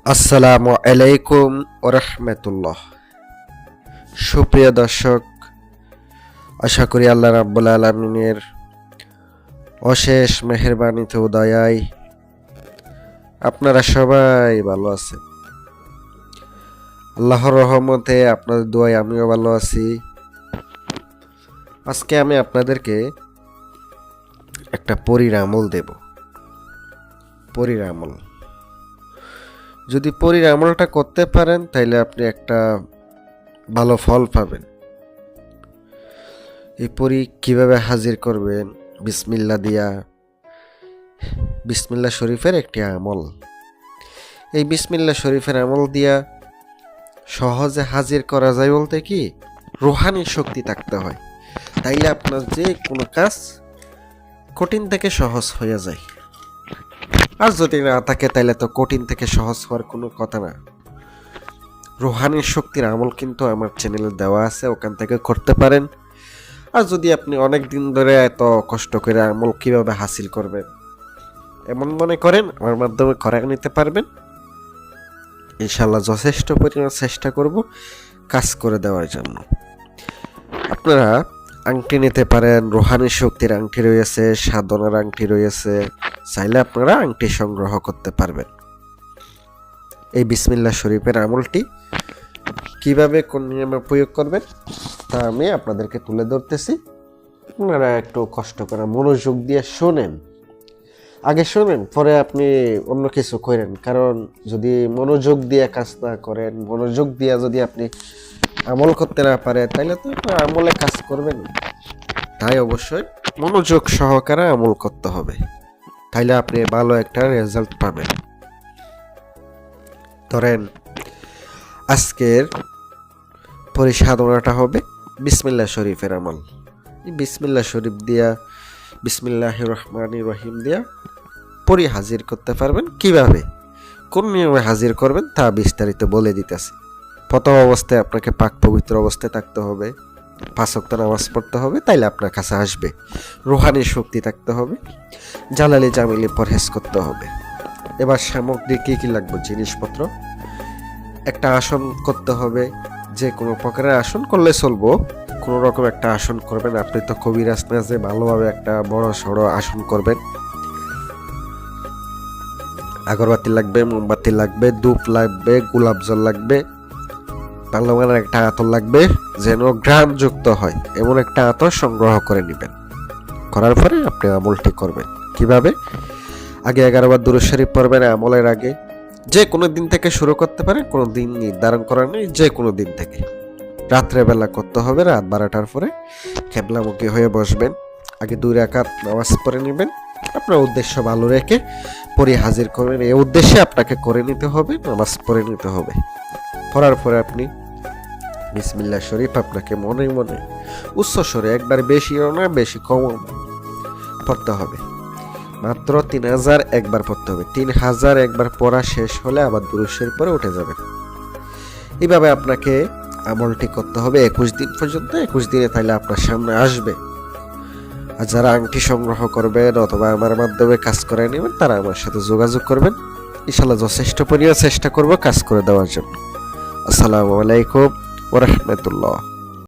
আসসালামু আলাইকুম ওরহমতুল্লাহ। সুপ্রিয় দর্শক, আশা করি আল্লাহ রাব্বুল আলামিনের অশেষ মেহেরবানিতে ও দয়ায় আপনারা সবাই ভালো আছেন। আল্লাহর রহমতে আপনাদের দোয়ায় আমিও ভালো আছি। আজকে আমি আপনাদেরকে একটা পরীর আমল দেব। পরীর আমল, যদি পরীর আমলটা করতে পারেন তাইলে আপনি একটা ভালো ফল পাবেন। এই পরী কিভাবে হাজির করবেন? বিসমিল্লাহ দিয়া, বিসমিল্লাহ শরীফের একটি আমল। এই বিসমিল্লাহ শরীফের আমল দিয়া সহজে হাজির করা যায় বলতে কি, রুহানি শক্তি থাকতে হয়, তাইলে আপনার যে কোনো কাজ কঠিন থেকে সহজ হয়ে যায়। আর যদি না থাকে তাইলে তো কঠিন থেকে সহজ হওয়ার কোনো কথা না। রুহানি শক্তির আমল কিন্তু আমার চ্যানেলে দেওয়া আছে, ওখান থেকে করতে পারেন। আর যদি আপনি অনেক দিন ধরে এত কষ্ট করে আমল কিভাবে হাসিল করবেন এমন মনে করেন, আমার মাধ্যমে করে নিতে পারবেন। ইনশাল্লাহ যথেষ্ট পরিমাণ চেষ্টা করব কাজ করে দেওয়ার জন্য। আপনারা আংটি নিতে পারেন, রুহানি শক্তির আংটি রয়েছে, সাধনার আংটি রয়েছে, চাইলে আপনারা আংটি সংগ্রহ করতে পারবেন। এই বিসমিল্লাহ শরীফের আমলটি কিভাবে কোন নিয়মে প্রয়োগ করবেন তা আমি আপনাদেরকে তুলে ধরতেছি। আপনারা একটু কষ্ট করে মনোযোগ দিয়ে শোনেন। আগে শোনেন, পরে আপনি অন্য কিছু করেন। কারণ যদি মনোযোগ দিয়ে কাজ না করেন, মনোযোগ দিয়ে যদি আপনি আমল করতে না পারেন, তাহলে তো আপনার আমলে কাজ করবেন। তাই অবশ্যই মনোযোগ সহকারে আমল করতে হবে, তাইলে আপনি ভালো একটা রেজাল্ট পাবেন। ধরেন আজকের পরিসাধনাটা হবে বিসমিল্লাহ শরীফের আমল। বিসমিল্লাহ শরীফ দিয়া, বিসমিল্লাহির রহমানির রহিম দিয়া পরি হাজির করতে পারবেন। কিভাবে, কোন নিয়মে হাজির করবেন তা বিস্তারিত বলে দিতেছি। প্রথম অবস্থায় আপনাকে পাক পবিত্র অবস্থায় থাকতে হবে, 5 ওয়াক্ত নামাজ পড়তে হবে, তাইলে আপনার কাছে আসবে। রুহানি শক্তি থাকতে হবে, জালালি জামিলি পরহেজ করতে হবে। এবার সামগ্রী কী কী লাগবে? জিনিসপত্র, একটা আসন করতে হবে, যে কোনো প্রকারের আসন করলে চলবো, কোনো রকম একটা আসন করবেন। আপনি তো কবিরাজ না যে ভালোভাবে একটা বড় সড়ো আসন করবেন। আগরবাতি লাগবে, মোমবাতি লাগবে, ধূপ লাগবে, গোলাপ জল লাগবে, ভালো মানের একটা আতর লাগবে, যেন ঘ্রাণযুক্ত হয় এমন একটা আতর সংগ্রহ করে নেবেন। করার পরে আপনি আমলটি করবেন। কিভাবে? আগে 11 বার দুরূদ শরীফ পড়বেন আমলের আগে। যে কোনো দিন থেকে শুরু করতে পারেন, কোনো দিন নির্ধারণ করা নেই, যে কোনো দিন থেকে। রাত্রেবেলা করতে হবে, রাত 12টার পরে কেবলামুখী হয়ে বসবেন। আগে 2 রাকাত নামাজ পড়ে নেবেন, আপনার উদ্দেশ্য ভালো রেখে পরে হাজির করবেন। এই উদ্দেশ্যে আপনাকে করে নিতে হবে, নামাজ পড়ে নিতে হবে। পড়ার পরে আপনি বিসমিল্লাহ শরীফ আপনাকে মনে মনে উচ্চ স্বরে, একবার বেশিও না বেশি কমও না, পড়তে হবে। মাত্র 3000 একবার পড়তে হবে। 3000 একবার পড়া শেষ হলে আবার দুরূদ শরীফ পরে উঠে যাবেন। এইভাবে আপনাকে আমলটি করতে হবে 21 দিন পর্যন্ত। 21 দিনে তাইলে আপনার সামনে আসবে। আর যারা আংটি সংগ্রহ করবেন অথবা আমার মাধ্যমে কাজ করে নেবেন, তারা আমার সাথে যোগাযোগ করবেন। ইনশাল্লাহ যথেষ্ট পরিমাণ চেষ্টা করব কাজ করে দেওয়ার জন্য। আসসালামু আলাইকুম ওয়া রাহমাতুল্লাহ।